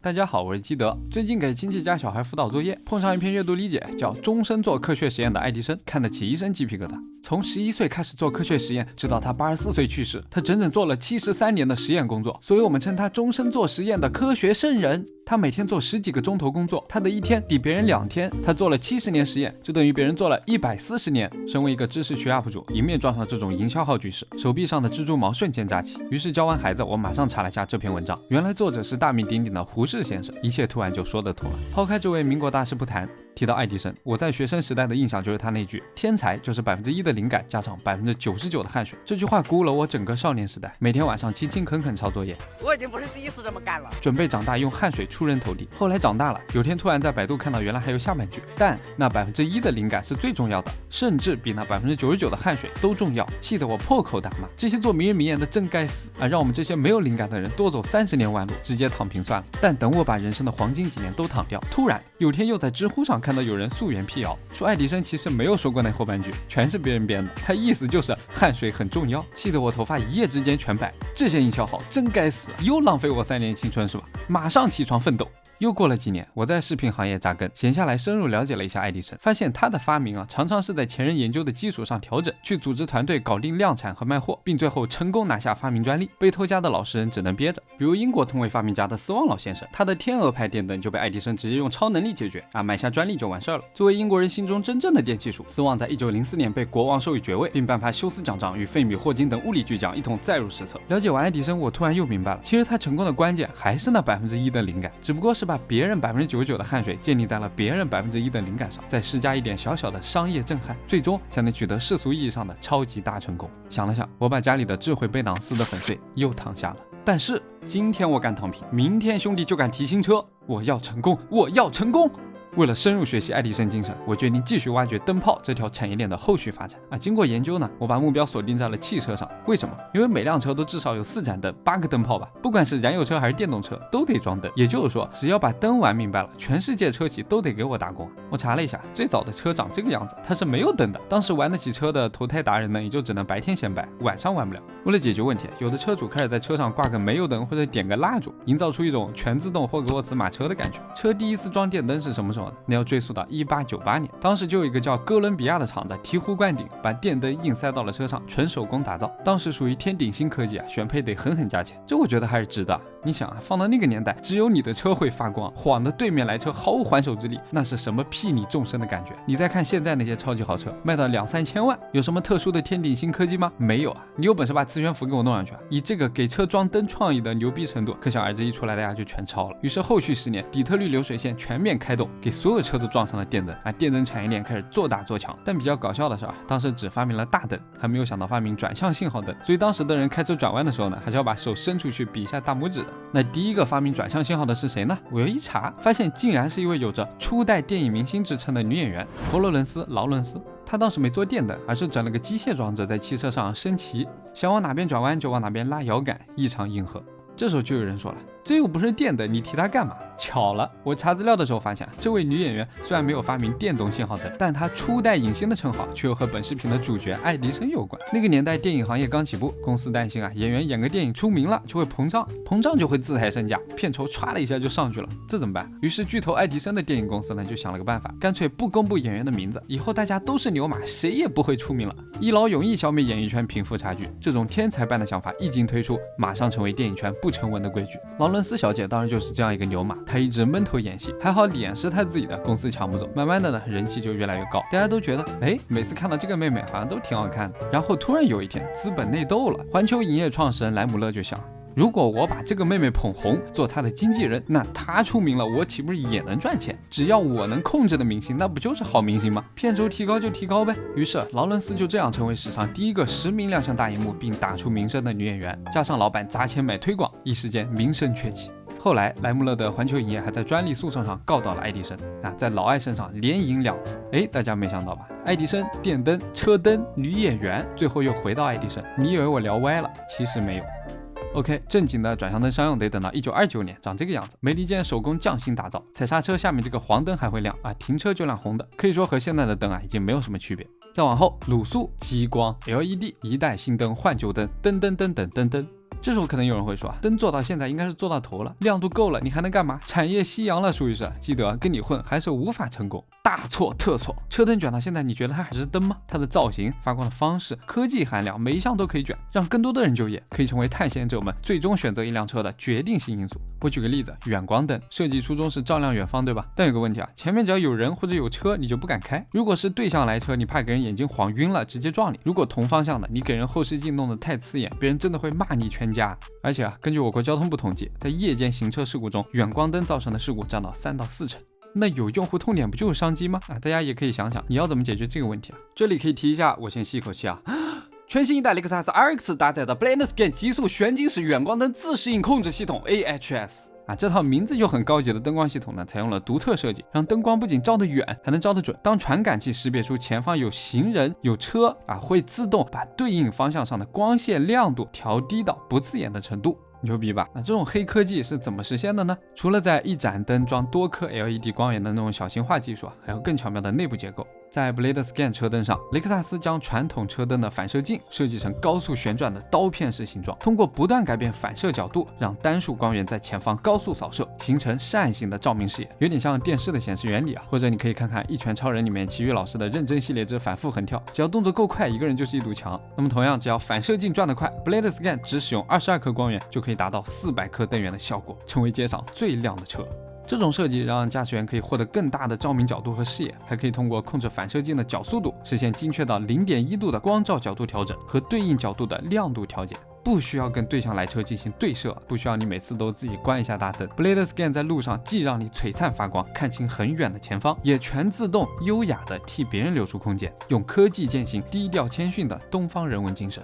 大家好，我是基德。最近给亲戚家小孩辅导作业，碰上一篇阅读理解，叫《终身做科学实验的爱迪生》，看得起一身鸡皮疙瘩。从11岁开始做科学实验，直到他84岁去世，他整整做了73年的实验工作，所以我们称他终身做实验的科学圣人。他每天做10几个钟头工作，他的一天抵别人2天。他做了70年实验，就等于别人做了140年。身为一个知识区 UP 主，迎面撞上这种营销号句式，手臂上的蜘蛛毛瞬间扎起。于是教完孩子，我马上查了下这篇文章，原来作者是大名鼎鼎的胡适先生，一切突然就说得通了。抛开这位民国大师不谈，提到爱迪生，我在学生时代的印象就是他那句“天才就是1%的灵感加上99%的汗水”。这句话鼓舞了我整个少年时代，每天晚上勤勤恳恳抄作业。我已经不是第一次这么干了，准备长大用汗水出人头地。后来长大了，有天突然在百度看到原来还有下半句，但那1%的灵感是最重要的，甚至比那99%的汗水都重要，气得我破口大骂。这些做名人名言的真该死啊！让我们这些没有灵感的人多走30年弯路，直接躺平算了。但等我把人生的黄金几年都躺掉，突然有天又在知乎上看到有人溯源辟谣，说爱迪生其实没有说过那后半句，全是别人编的，他意思就是汗水很重要，气得我头发一夜之间全白。这些营销号真该死，又浪费我3年青春是吧？马上起床奋斗。又过了几年，我在视频行业扎根，闲下来深入了解了一下爱迪生，发现他的发明常常是在前人研究的基础上调整，去组织团队搞定量产和卖货，并最后成功拿下发明专利。被偷家的老实人只能憋着。比如英国同为发明家的斯旺老先生，他的天鹅牌电灯就被爱迪生直接用超能力解决买下专利就完事儿了。作为英国人心中真正的电气术，斯旺在1904年被国王授予爵位，并颁发休斯奖章与费米霍金等物理巨匠一同载入史册。了解完爱迪生，我突然又明白了，其实他成功的关键还是那1%的灵感，只不过是把别人99%的汗水建立在了别人1%的灵感上，再施加一点小小的商业震撼，最终才能取得世俗意义上的超级大成功。想了想，我把家里的智慧背囊撕得粉碎，又躺下了。但是今天我敢躺平，明天兄弟就敢提新车，我要成功，我要成功！为了深入学习爱迪生精神，我决定继续挖掘灯泡这条产业链的后续发展经过研究呢，我把目标锁定在了汽车上。为什么？因为每辆车都至少有4盏灯，8个灯泡吧，不管是燃油车还是电动车都得装灯。也就是说，只要把灯玩明白了，全世界车企都得给我打工。我查了一下，最早的车长这个样子，它是没有灯的。当时玩得起车的投胎达人呢，也就只能白天显摆，晚上玩不了。为了解决问题，有的车主开始在车上挂个煤油灯或者点个蜡烛，营造出一种全自动霍格沃茨马车的感觉。车第一次装电灯是什么时候呢？那要追溯到1898年，当时就有一个叫哥伦比亚的厂子醍醐灌顶，把电灯硬塞到了车上，纯手工打造。当时属于天顶新科技选配得狠狠加钱，这我觉得还是值得。你想放到那个年代，只有你的车会发光，晃得对面来车毫无还手之力，那是什么睥睨众生的感觉？你再看现在那些超级豪车，卖到2、3千万，有什么特殊的天顶新科技吗？没有你有本事把磁悬浮给我弄上去以这个给车装灯创意的牛逼程度，可想而知，一出来大家就全抄了。于是后续10年，底特律流水线全面开动，给所有车都装上了电灯电灯产业链开始做大做强。但比较搞笑的是当时只发明了大灯，还没有想到发明转向信号灯，所以当时的人开车转弯的时候呢，还是要把手伸出去比一下大拇指的。那第一个发明转向信号的是谁呢？我又一查，发现竟然是一位有着初代电影明星之称的女演员佛罗伦斯·劳伦斯。她当时没做电灯，而是整了个机械装置在汽车上升旗，想往哪边转弯就往哪边拉摇杆，异常硬核。这时候就有人说了，这又不是电灯，你提它干嘛？巧了，我查资料的时候发现，这位女演员虽然没有发明电动信号灯，但她初代影星的称号却又和本视频的主角爱迪生有关。那个年代电影行业刚起步，公司担心演员演个电影出名了就会膨胀就会自抬身价，片酬歘了一下就上去了，这怎么办？于是巨头爱迪生的电影公司呢就想了个办法，干脆不公布演员的名字，以后大家都是牛马，谁也不会出名了，一劳永逸消灭演艺圈贫富差距。这种天才般的想法一经推出，马上成为电影圈不成文的规矩。劳伦斯小姐当然就是这样一个牛马，她一直闷头演戏，还好脸是她自己的，公司抢不走。慢慢的呢，人气就越来越高，大家都觉得每次看到这个妹妹好像都挺好看的。然后突然有一天，资本内斗了，环球影业创始人莱姆勒就想，如果我把这个妹妹捧红，做她的经纪人，那她出名了，我岂不是也能赚钱？只要我能控制的明星，那不就是好明星吗？片酬提高就提高呗。于是劳伦斯就这样成为史上第一个实名亮相大荧幕并打出名声的女演员，加上老板砸钱买推广，一时间名声鹊起。后来莱姆勒的环球影业还在专利诉讼上告到了爱迪生在老爱身上连赢2次。大家没想到吧？爱迪生、电灯、车灯、女演员，最后又回到爱迪生。你以为我聊歪了？其实没有。OK， 正经的转向灯商用得等到1929年，长这个样子，没离间手工匠心打造，踩刹车下面这个黄灯还会亮停车就亮红的，可以说和现在的灯已经没有什么区别。再往后，卤素、激光、LED， 一代新灯换旧灯，灯灯灯灯灯灯。这时候可能有人会说，灯做到现在应该是做到头了，亮度够了，你还能干嘛？产业夕阳了，舒医师，记得跟你混还是无法成功。大错特错，车灯卷到现在，你觉得它还是灯吗？它的造型、发光的方式、科技含量，每一项都可以卷，让更多的人就业，可以成为探险者们最终选择一辆车的决定性因素。我举个例子，远光灯设计初衷是照亮远方，对吧？但有个问题啊，前面只要有人或者有车，你就不敢开。如果是对向来车，你怕给人眼睛晃晕了，直接撞你；如果同方向的，你给人后视镜弄得太刺眼，别人真的会骂你全家。而且根据我国交通部统计，在夜间行车事故中，远光灯造成的事故占到3到4成。那有用户痛点不就是商机吗？大家也可以想想，你要怎么解决这个问题啊？这里可以提一下，我先吸一口气啊。全新一代雷克萨斯 RX 搭载的 BlendScan 极速旋景式远光灯自适应控制系统 AHS。这套名字就很高级的灯光系统呢，采用了独特设计，让灯光不仅照得远，还能照得准。当传感器识别出前方有行人、有车会自动把对应方向上的光线亮度调低到不刺眼的程度。牛逼吧？这种黑科技是怎么实现的呢？除了在一盏灯装多颗 LED 光源的那种小型化技术，还有更巧妙的内部结构。在 BlendScan 车灯上，雷克萨斯将传统车灯的反射镜设计成高速旋转的刀片式形状，通过不断改变反射角度，让单束光源在前方高速扫射，形成扇形的照明视野，有点像电视的显示原理啊。或者你可以看看《一拳超人》里面奇遇老师的认真系列之反复横跳，只要动作够快，一个人就是一堵墙。那么同样，只要反射镜转得快， BlendScan 只使用22颗光源就可以达到400颗灯源的效果，成为街上最亮的车。这种设计让驾驶员可以获得更大的照明角度和视野，还可以通过控制反射镜的角速度，实现精确到0.1度的光照角度调整和对应角度的亮度调节。不需要跟对向来车进行对射，不需要你每次都自己关一下大灯。BlendScan 在路上既让你璀璨发光，看清很远的前方，也全自动优雅的替别人留出空间，用科技践行低调谦逊的东方人文精神。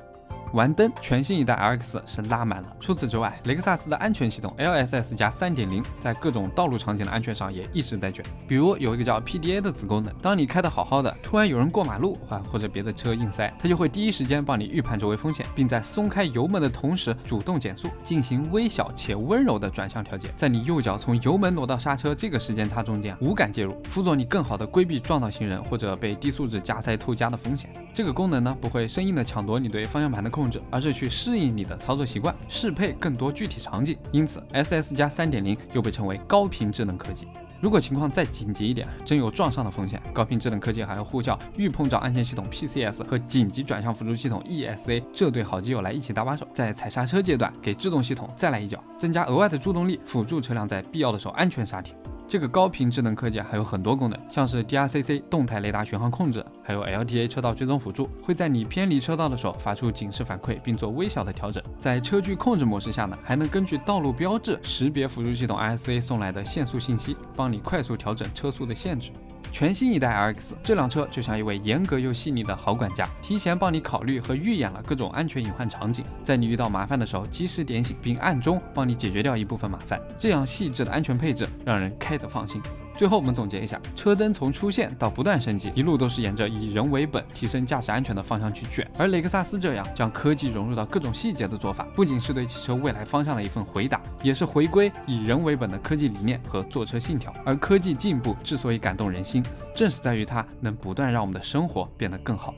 玩灯，全新一代 RX 是拉满了。除此之外，雷克萨斯的安全系统 LSS 加 3.0 在各种道路场景的安全上也一直在卷。比如有一个叫 PDA 的子功能，当你开得好好的，突然有人过马路或者别的车硬塞，它就会第一时间帮你预判周围风险，并在松开油门的同时主动减速，进行微小且温柔的转向调节，在你右脚从油门挪到刹车这个时间差中间无感介入，辅佐你更好的规避撞到行人或者被低素质加塞偷加的风险。这个功能呢，不会生硬的抢夺你对方向盘的控制，而是去适应你的操作习惯，适配更多具体场景。因此 SS 加 3.0 又被称为高频智能科技。如果情况再紧急一点，真有撞上的风险，高频智能科技还要呼叫预碰撞安全系统 PCS 和紧急转向辅助系统 ESA 这对好基友来一起搭把手，在踩刹车阶段给制动系统再来一脚，增加额外的助动力，辅助车辆在必要的时候安全刹停。这个高频智能科技还有很多功能，像是 DRCC 动态雷达巡航控制，还有 LTA 车道追踪辅助，会在你偏离车道的时候发出警示反馈，并做微小的调整。在车距控制模式下呢，还能根据道路标志识别辅助系统 ISA 送来的限速信息，帮你快速调整车速的限制。全新一代 RX 这辆车就像一位严格又细腻的好管家，提前帮你考虑和预演了各种安全隐患场景，在你遇到麻烦的时候及时点醒，并暗中帮你解决掉一部分麻烦。这样细致的安全配置让人开得放心。最后我们总结一下，车灯从出现到不断升级，一路都是沿着以人为本、提升驾驶安全的方向去卷。而雷克萨斯这样将科技融入到各种细节的做法，不仅是对汽车未来方向的一份回答，也是回归以人为本的科技理念和坐车信条。而科技进步之所以感动人心，正是在于它能不断让我们的生活变得更好。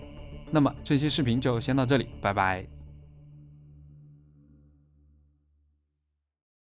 那么这期视频就先到这里，拜拜。